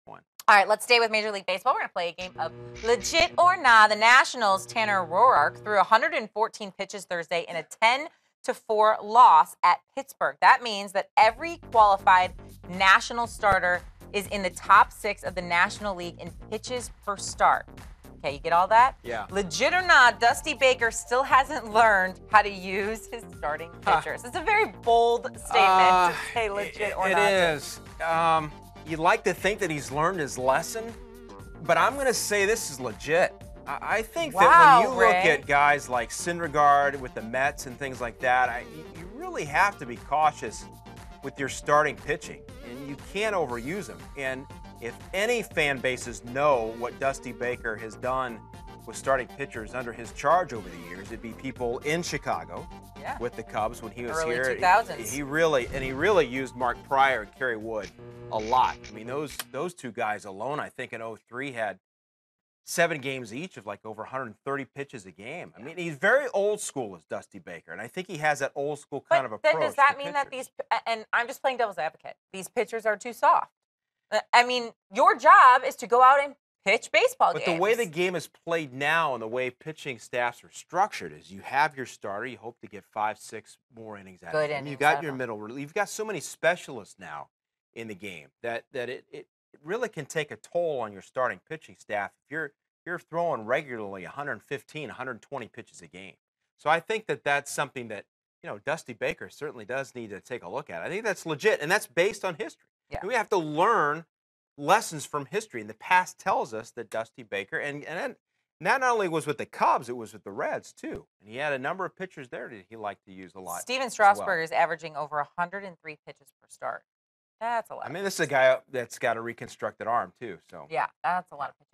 one. All right, let's stay with Major League Baseball. We're going to play a game of legit or nah. The Nationals' Tanner Roark threw 114 pitches Thursday in a 10-4 loss at Pittsburgh. That means that every qualified National starter is in the top 6 of the National League in pitches per start. Okay, you get all that? Yeah. Legit or not, Dusty Baker still hasn't learned how to use his starting pitchers. It's a very bold statement to say legit or not. It is. You'd like to think that he's learned his lesson, but I'm going to say this is legit. I think that when you look at guys like Syndergaard with the Mets and things like that, you really have to be cautious with your starting pitching, and you can't overuse them. And if any fan bases know what Dusty Baker has done with starting pitchers under his charge over the years, it'd be people in Chicago with the Cubs when he was early here. 2000s. He really used Mark Pryor and Kerry Wood a lot. I mean, those two guys alone, I think in 03 had 7 games each of like over 130 pitches a game. I mean, he's very old school as Dusty Baker, and I think he has that old school kind of approach. Then does that mean that these, and I'm just playing devil's advocate, these pitchers are too soft? I mean, your job is to go out and pitch baseball games. But the way the game is played now and the way pitching staffs are structured is you have your starter, you hope to get 5-6 more innings out of him. You've got your middle relief. You've got so many specialists now in the game that it really can take a toll on your starting pitching staff if you're throwing regularly 115, 120 pitches a game. So I think that that's something that, Dusty Baker certainly does need to take a look at. I think that's legit, and that's based on history. Yeah. We have to learn lessons from history, and the past tells us that Dusty Baker, and that not only was with the Cubs, it was with the Reds too. And he had a number of pitchers there that he liked to use a lot. Steven Strasburg is averaging over 103 pitches per start. That's a lot. I mean, this is a guy that's got a reconstructed arm too. So yeah, that's a lot of pitches.